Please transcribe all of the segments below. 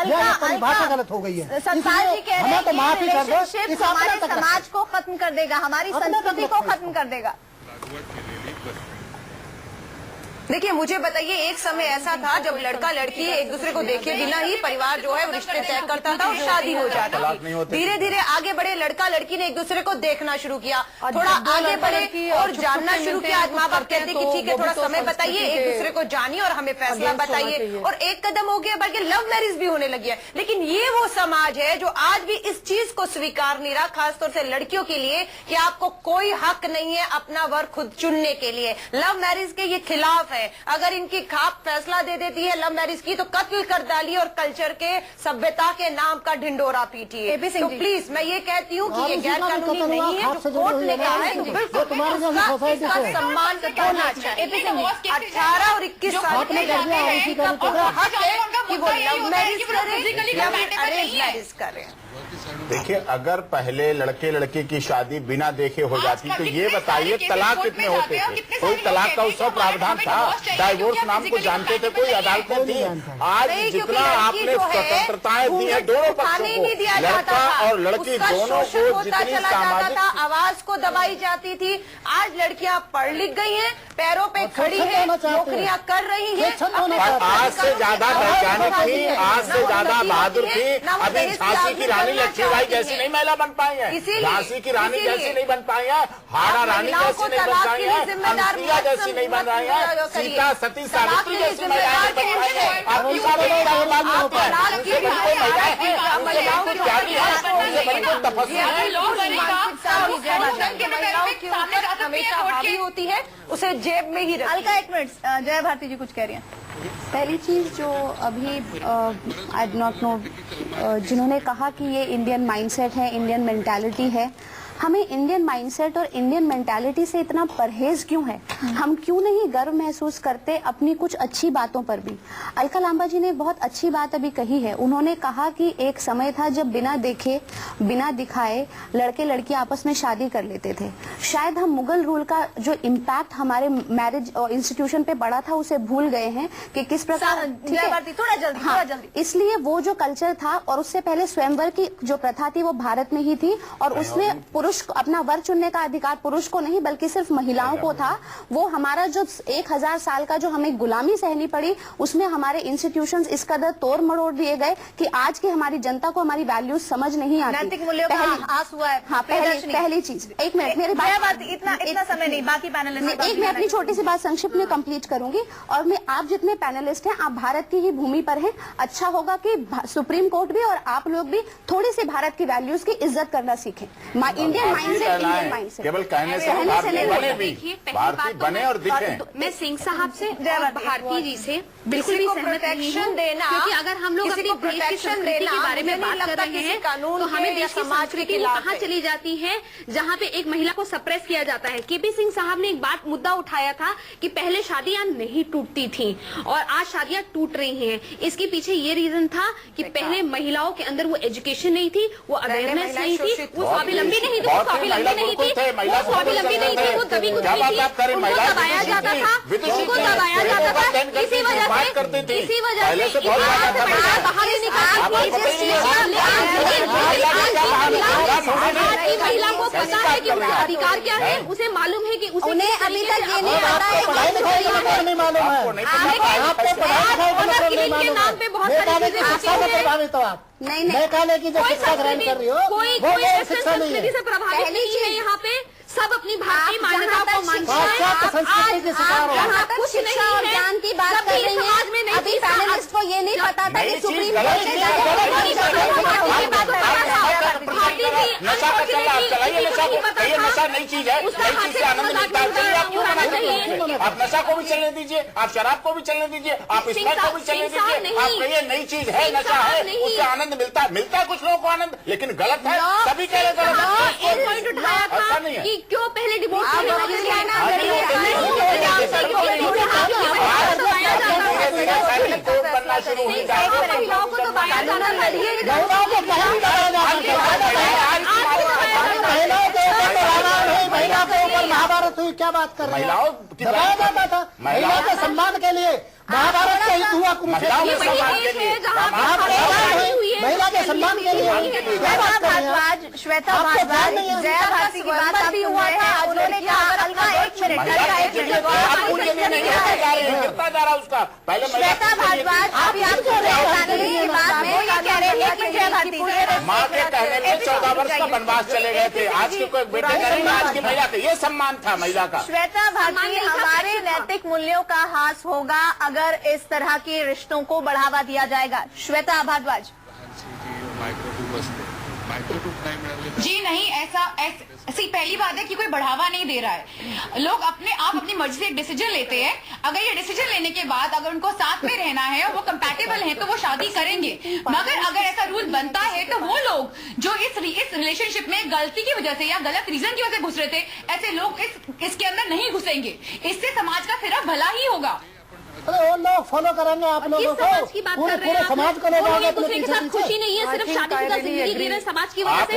परिभाषा गलत हो गई है। संसार जी कह रहे हैं तो माफी कर दो, रिलेशनशिप हमारे समाज को खत्म कर देगा, हमारी संस्कृति को खत्म कर देगा। देखिए, मुझे बताइए, एक समय ऐसा था जब लड़का लड़की एक दूसरे को देखे बिना ही परिवार जो है वो रिश्ते तय करता था और शादी हो जाती थी। धीरे धीरे आगे बढ़े, लड़का लड़की ने एक दूसरे को देखना शुरू किया, थोड़ा आगे बढ़े और जानना शुरू किया। आज माँ बाप कहते कि ठीक है, थोड़ा समय बताइए, एक दूसरे को जानिए और हमें फैसला बताइए। और एक कदम हो गया, बल्कि लव मैरिज भी होने लगी है। लेकिन ये वो समाज है जो आज भी इस चीज को स्वीकार नहीं रहा, खासतौर से लड़कियों के लिए, कि आपको कोई हक नहीं है अपना वर खुद चुनने के लिए। लव मैरिज के ये खिलाफ है। अगर इनकी खाप फैसला दे देती है लव मैरिज की, तो कत्ल कर डालिए और कल्चर के, सभ्यता के नाम का ढिंडोरा पीटिए। तो प्लीज मैं ये कहती हूँ कि ये गैर कानूनी नहीं है। जो कोर्ट ने कहा है इसका सम्मान होना चाहिए। 18 और 21 साल के हक है कि वो लव मैरिज करें या अरेंज मैरिज करें। देखिए, अगर पहले लड़के लड़की की शादी बिना देखे हो जाती तो ये बताइए तलाक कितने होते थे? कोई तलाक का उसका प्रावधान था? डाइवोर्स नाम को जानते थे? कोई अदालतें थी? आज जितना आपने स्वतंत्रताएं दी है दोनों पक्षों को, लड़का और लड़की दोनों को, जितनी सामाजिक आवाज को दबाई जाती थी, आज लड़कियां पढ़ लिख गई हैं, पैरों पे खड़ी है, नौकरियां कर रही हैं। आज से ज्यादा वैज्ञानिक थी, आज से ज्यादा बहादुर थी। अभी झांसी की रानी लक्ष्मीबाई जैसी नहीं महिला बन पाई है, झांसी की रानी जैसी नहीं बन पाई है, हाड़ा रानी जैसी नहीं बन पाई है, अंसिया जैसी नहीं बन रही है, सीता सती सावित्री जैसी महिला नहीं बन पाई है। आपकी हमेशा हावी होती है, उसे जेब में ही रखिए। अलका, एक मिनट, जया भारती जी कुछ कह रही हैं। पहली चीज जो अभी आई डू नॉट नो जिन्होंने कहा कि ये इंडियन माइंडसेट है, इंडियन मेंटालिटी है, हमें इंडियन माइंडसेट और इंडियन मेंटालिटी से इतना परहेज क्यों है? हम क्यों नहीं गर्व महसूस करते अपनी कुछ अच्छी बातों पर भी? अलका लांबा जी ने बहुत अच्छी बात अभी कही है। उन्होंने कहा कि एक समय था जब बिना देखे, बिना दिखाए लड़के लड़की आपस में शादी कर लेते थे। शायद हम मुगल रूल का जो इम्पैक्ट हमारे मैरिज इंस्टीट्यूशन पे पड़ा था उसे भूल गए हैं कि किस प्रकार। थोड़ा जल्दी। इसलिए वो जो कल्चर था, और उससे पहले स्वयंवर की जो प्रथा थी वो भारत में ही थी, और उसमें पुरुष अपना वर चुनने का अधिकार पुरुष को नहीं बल्कि सिर्फ महिलाओं को था। वो हमारा जो 1000 साल का जो हमें गुलामी सहनी पड़ी, उसमें हमारे इंस्टीट्यूशंस इस कदर तोड़ मरोड़ दिए गए कि आज की हमारी जनता को हमारी वैल्यूज समझ नहीं आती। नैतिक मूल्यों का ह्रास हुआ है। हाँ, पहली चीज। एक मिनट, मेरी बात इतना समय नहीं, बाकी पैनलिस्ट। एक मैं अपनी छोटी सी बात संक्षिप्त में कंप्लीट करूंगी। और मैं, आप जितने पैनलिस्ट हैं, आप भारत की ही भूमि पर हैं। अच्छा होगा कि सुप्रीम कोर्ट भी और आप लोग भी थोड़ी सी भारत की वैल्यूज की इज्जत करना सीखें। केवल कहने से भारतीय बने और दिखें। मैं सिंह साहब से और भारती जी से बिल्कुल भी सहमत नहीं हूं, क्योंकि अगर हम लोग अपने देश की संस्कृति के बारे में बात कर रहे हैं तो हमें देश की संस्कृति कहाँ चली जाती है जहाँ पे एक महिला को सप्रेस किया जाता है। केपी सिंह साहब ने एक बात मुद्दा उठाया था कि पहले शादियां नहीं टूटती थी और आज शादियां टूट रही हैं। इसके पीछे ये रीजन था कि पहले महिलाओं के अंदर वो एजुकेशन नहीं थी, वो अवेयरनेस नहीं थी, वो स्वावलंबी नहीं थी, वो स्वावलंबी नहीं थी, वो स्वावलंबी नहीं थी, वो दबी कुछ नहीं थी, उनको दबाया जाता था, उनको दबाया जाता था। इसी वजह से बाहर महिला को पता है कि उसका अधिकार क्या है, उसे मालूम है कि उन्हें अभी तक ये नहीं पता है के नाम पे बहुत सारी चीजें नहीं, मैं कहने की जो शिक्षा ग्रहण कर रही हो कोई शिक्षा संस्कृति से प्रभावित नहीं है। यहाँ पे सब अपनी भारतीय मान्यताओं को मानते हैं। कुछ शिक्षा और ज्ञान की बात कर रही हैं। अभी पैनलिस्ट को ये नहीं पता था कि सुप्रीम कोर्ट नशा का चल रहा, चलाइए नशा को। ये नशा नई चीज है, नई चीज से आनंद मिलता है। चलिए, आप क्यों मना कर रहे हैं? आप नशा को भी चलने दीजिए, आप शराब को भी चलने दीजिए, आप स्मोक को भी चलने दीजिए। आप कहिए नई चीज है, नशा है, उससे आनंद मिलता है कुछ लोगों को आनंद, लेकिन गलत है। सभी कह रहे पॉइंट उठाया था कि क्यों पहले डिवोर्स बनना शुरू हो जाए। महिला के ऊपर महाभारत हुई, क्या बात कर रहे हैं? महिलाओं दबाया जाता था महिला के सम्मान के लिए। महाभारत का हित हुआ कुरुक्षेत्र। आपके सम्मान के लिए श्वेता भारद्वाज जया भारती की बात आप हुआ था, उन्होंने कहा अलका एक मिनट कितना जा रहा उसका पहले श्वेता भारद्वाज आप कह रहे हैं कि जया भारती माँ के कहने में 14 वर्ष का वनवास चले गए थे। आज के कोई बेटे करेंगे, आज की महिला का ये सम्मान था महिला का। श्वेता भारती हमारे नैतिक मूल्यों का हास होगा अगर इस तरह के रिश्तों को बढ़ावा दिया जाएगा। श्वेता भारद्वाज जी नहीं, ऐसी पहली बात है कि कोई बढ़ावा नहीं दे रहा है। लोग अपनी मर्जी से एक डिसीजन लेते हैं। अगर ये डिसीजन लेने के बाद अगर उनको साथ में रहना है और वो कंपैटिबल है तो वो शादी करेंगे। मगर अगर ऐसा रूल बनता है तो वो लोग जो इस रिलेशनशिप में गलती की वजह से या गलत रीजन की वजह से घुस रहे थे, ऐसे लोग इसके अंदर नहीं घुसेंगे। इससे समाज का सिर्फ भला ही होगा। अरे वो लोग फॉलो करेंगे आप लोगों को, समाज की बात कर रहे हैं समाज को ले जाओगे दूसरे के साथ खुशी नहीं है, सिर्फ शादीशुदा जिंदगी जी रहे हैं समाज की वजह से।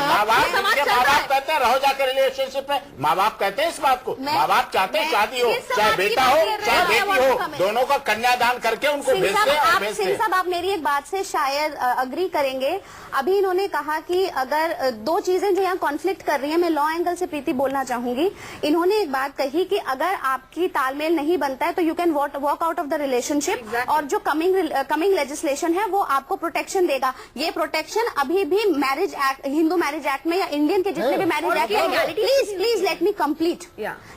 माँ बाप कहते हैं रहो जाकर रिलेशनशिप में, माँ बाप कहते हैं इस बात को। माँ बाप चाहते हैं शादी हो, चाहे बेटा हो चाहे बेटी हो, दोनों का कन्यादान करके उनको भेजते हैं। सिंह साहब आप मेरी एक बात से शायद अग्री करेंगे। अभी इन्होंने कहा कि अगर दो चीजें जो यहाँ कॉन्फ्लिक्ट कर रही हैं, मैं लॉ एंगल से प्रीति बोलना चाहूंगी। इन्होंने एक बात कही कि अगर आपकी तालमेल नहीं बनता है तो you can walk out of the relationship, और जो कमिंग लेजिस्लेशन है वो आपको प्रोटेक्शन देगा। ये प्रोटेक्शन अभी भी marriage act, Hindu marriage act में या इंडियन के जितने भी मैरिज एक्ट है, please let me complete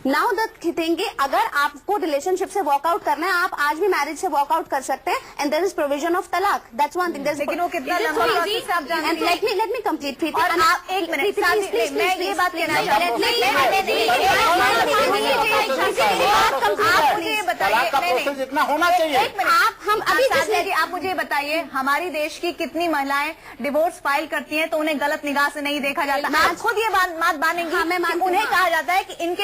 now the thing. अगर आपको रिलेशनशिप से वॉकआउट करना है, आप आज भी मैरिज से वॉकआउट कर सकते हैं, and there is provision of तलाक, दैट्स वन थिंग। लेकिन वो कितना लंबा प्रोसेस आप जानते हैं। Let me complete Preeti. और आप एक मिनट मैं ये बात कहना चाहती हूँ, तलाक का प्रोसेस इतना होना चाहिए। आप मुझे बताइए हमारी देश की कितनी महिलाएं डिवोर्स फाइल करती हैं तो उन्हें गलत निगाह से नहीं देखा जाता। आप खुद ये बात मानेंगी? उन्हें कहा जाता है कि इनके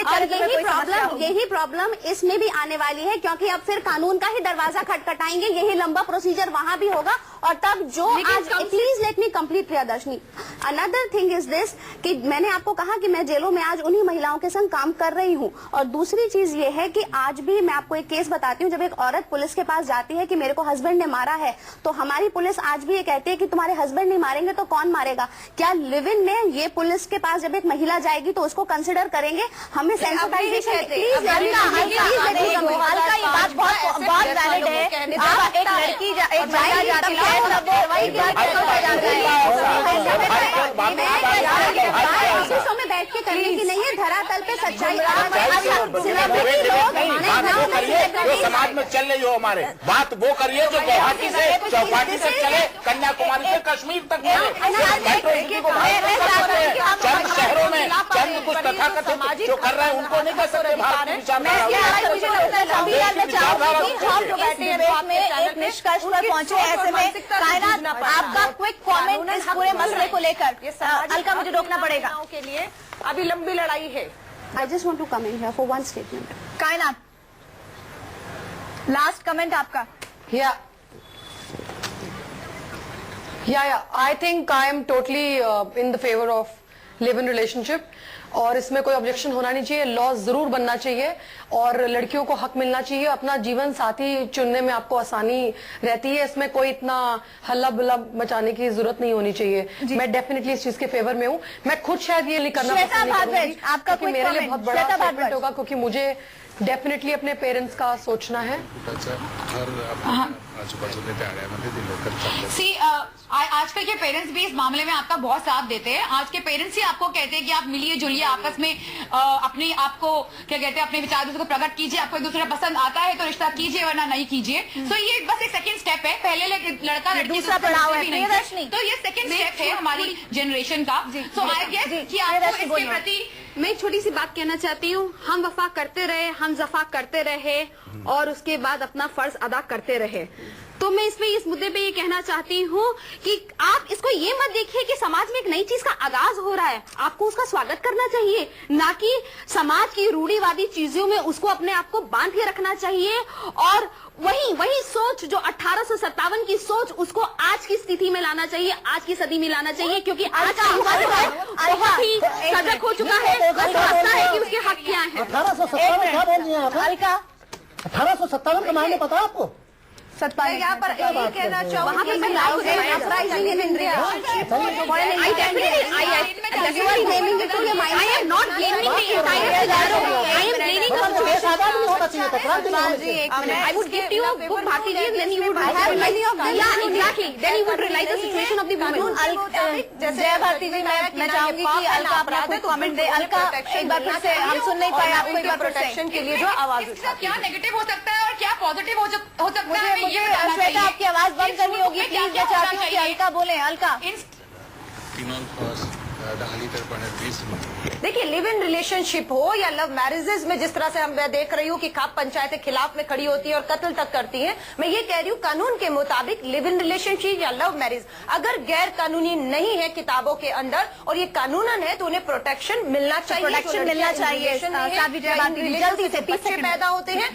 यही प्रॉब्लम इसमें भी आने वाली है, क्योंकि अब फिर कानून का ही दरवाजा खटखटाएंगे, यही लंबा प्रोसीजर वहां भी होगा। और तब जो आज please let me complete Priyadarshini. Another thing is this कि मैंने आपको कहा कि मैं जेलों में आज उन्हीं महिलाओं के संग काम कर रही हूँ। और दूसरी चीज ये है कि आज भी मैं आपको एक केस बताती हूँ। जब एक औरत पुलिस के पास जाती है कि मेरे को हस्बैंड ने मारा है, तो हमारी पुलिस आज भी ये कहती है कि तुम्हारे हस्बैंड नहीं मारेंगे तो कौन मारेगा? क्या लिव इन में ये पुलिस के पास जब एक महिला जाएगी तो उसको कंसिडर करेंगे? हमें सेंसिटाइजेशन एक लड़की में बैठ के करने की नहीं है, धरातल पे सच्चाई समाज में चल रही हो। हमारे बात वो करिए जो गुवाहाटी से चौपाटी से चले, कन्याकुमारी से कश्मीर तक चंद शहरों में चंद कुछ तथाकथित जो कर रहे हैं उनको नहीं कर सकते। एक निष्कर्ष पर पहुंचे, ऐसे में कायनात आपका क्विक कमेंट इस पूरे मसले को लेकर। अलका मुझे रोकना पड़ेगा के लिए अभी लंबी लड़ाई है। I just want to come in here for one statement. Kainat last comment आपका। Yeah. I think I am totally in the favor of live-in relationship, और इसमें कोई ऑब्जेक्शन होना नहीं चाहिए। लॉ जरूर बनना चाहिए और लड़कियों को हक मिलना चाहिए। अपना जीवन साथी चुनने में आपको आसानी रहती है, इसमें कोई इतना हल्ला बुल्ला मचाने की जरूरत नहीं होनी चाहिए। मैं डेफिनेटली इस चीज के फेवर में हूँ। मैं खुद शायद ये करना पसंद नहीं करूंगी, आपका मेरे लिए बहुत बड़ा स्टेटमेंट होगा, क्योंकि मुझे डेफिनेटली अपने पेरेंट्स का सोचना है। आजकल के पेरेंट्स भी इस मामले में आपका बहुत साथ देते हैं। आज के पेरेंट्स ही आपको कहते हैं कि आप मिलिए जुलिए, आपस में अपने आपको क्या कहते हैं अपने विचार को प्रकट कीजिए। आपको एक दूसरे पसंद आता है तो रिश्ता कीजिए, वरना नहीं कीजिए। तो ये बस एक सेकंड स्टेप है। पहले लड़का लड़की दूसरा पड़ाव है, तो ये सेकंड स्टेप है हमारी जनरेशन का। सो आई गेस कि आपको इसके प्रति मैं एक छोटी सी बात कहना चाहती हूँ। हम वफा करते रहे, हम जफा करते रहे और उसके बाद अपना फर्ज अदा करते रहे। तो मैं इसमें इस मुद्दे पे ये कहना चाहती हूँ कि आप इसको ये मत देखिए कि समाज में एक नई चीज का आगाज हो रहा है, आपको उसका स्वागत करना चाहिए, ना कि समाज की रूढ़िवादी चीजों में उसको अपने आप को बांध के रखना चाहिए। और वही सोच जो 1857 की सोच, उसको आज की स्थिति में लाना चाहिए, आज की सदी में लाना चाहिए, क्योंकि आज का युवा जो है बहुत ही सजग हो चुका है, समझता है कि उसके हक क्या है। 1857 क्या बोल रही हैं आप? 1857 का मायने पता है आपको? सतपाल मैं यहाँ पर यही कहना चाहूंगी जय भारती जी, मैं चाहूंगी कि अलका अपना कुछ कमेंट दे। अलका, एक बार फिर से हम सुन नहीं पाए आपको, एक बार प्रोटेक्शन के लिए जो आवाज इसका क्या नेगेटिव हो सकता है और क्या पॉजिटिव हो सकता है, मुझे ये बताना श्वेता, चाहिए। आपकी आवाज बंद करनी होगी इसमें क्या प्लीज। क्या मैं चाहती होना हूँ कि चाहिए? अलका बोले। अलका, देखिए, लिव इन रिलेशनशिप हो या लव मैरिजेस में जिस तरह से मैं देख रही हूँ कि खाप पंचायतें खिलाफ में खड़ी होती है और कत्ल तक करती हैं, मैं ये कह रही हूँ कानून के मुताबिक लिव इन रिलेशनशिप या लव मैरिज अगर गैर कानूनी नहीं है किताबों के अंदर और ये कानूनन है तो उन्हें प्रोटेक्शन मिलना चाहिए। प्रोटेक्शन मिलना चाहिए। जल्दी से बच्चे पैदा होते हैं,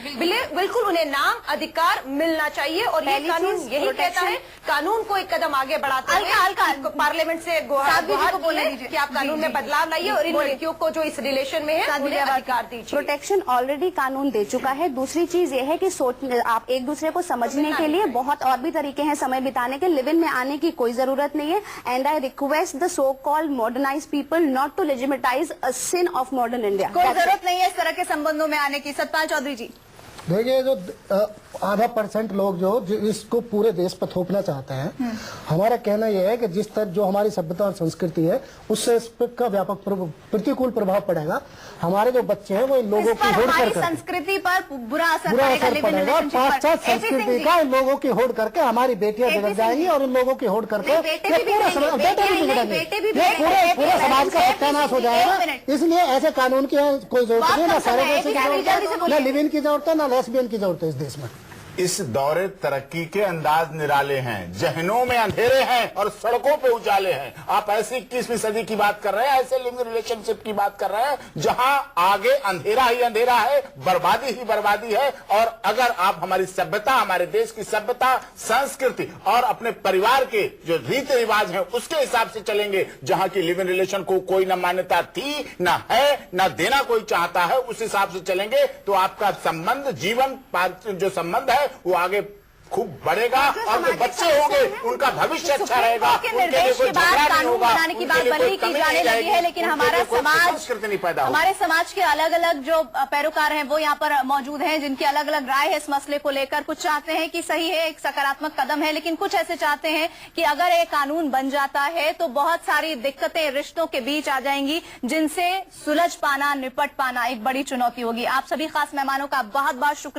बिल्कुल उन्हें नाम अधिकार मिलना चाहिए और ये कानून यही कहता है। कानून को एक कदम आगे बढ़ाते हैं, पार्लियामेंट से गुहार बोले कि आप कानून में बदलाव लाइए और इन लड़कियों को जो इस रिलेशन में है उन्हें अधिकार दीजिए। प्रोटेक्शन ऑलरेडी कानून दे चुका है। दूसरी चीज ये है कि आप एक दूसरे को समझने के लिए बहुत और भी तरीके हैं समय बिताने के। लिव इन में आने की कोई जरूरत नहीं है। And I request the so called modernize people not to legitimize a sin of modern India. कोई जरूरत नहीं है इस तरह के संबंधों में आने की। सतपाल चौधरी जी, देखिए, जो आधा % लोग जो इसको पूरे देश पर थोपना चाहते हैं, हमारा कहना यह है कि जिस तरह जो हमारी सभ्यता और संस्कृति है उससे इसका व्यापक प्रतिकूल प्रभाव पड़ेगा। हमारे जो बच्चे हैं वो इन लोगों की होड़ कर संस्कृति पर बुरा असर पड़ेगा। पाश्चात्य संस्कृति का इन लोगों की होड़ करके हमारी बेटियां बिगड़ जाएंगी और इन लोगों की होड़ करके बेटे भी बिगड़ेंगे, पूरे समाज का सत्यानाश हो जाएगा। इसलिए ऐसे कानून की कोई जरूरत नहीं, ना सारे की जरूरत है, ना लिव इन की जरूरत है, ना लेस्बियन की जरूरत है इस देश में। इस दौरे तरक्की के अंदाज निराले हैं, जहनों में अंधेरे हैं और सड़कों पे उजाले हैं। आप ऐसी 21वीं सदी की बात कर रहे हैं, ऐसे लिव इन रिलेशनशिप की बात कर रहे हैं जहां आगे अंधेरा ही अंधेरा है, बर्बादी ही बर्बादी है। और अगर आप हमारी सभ्यता, हमारे देश की सभ्यता, संस्कृति और अपने परिवार के जो रीति रिवाज हैं उसके हिसाब से चलेंगे, जहां की लिव इन रिलेशन को कोई न मान्यता थी, न है, न देना कोई चाहता है, उस हिसाब से चलेंगे तो आपका संबंध, जीवन जो संबंध है वो आगे खूब बढ़ेगा और जो बच्चे होंगे उनका भविष्य अच्छा रहेगा। निर्देश के बाद कानून बनाने की बात बल्कि की जाने लगी है, लेकिन हमारा समाज, हमारे समाज के अलग अलग जो पैरोकार हैं वो यहाँ पर मौजूद हैं जिनकी अलग अलग राय है इस मसले को लेकर। कुछ चाहते हैं कि सही है, एक सकारात्मक कदम है, लेकिन कुछ ऐसे चाहते हैं कि अगर एक कानून बन जाता है तो बहुत सारी दिक्कतें रिश्तों के बीच आ जाएंगी जिनसे सुलझ पाना, निपट पाना एक बड़ी चुनौती होगी। आप सभी खास मेहमानों का बहुत बहुत शुक्रिया।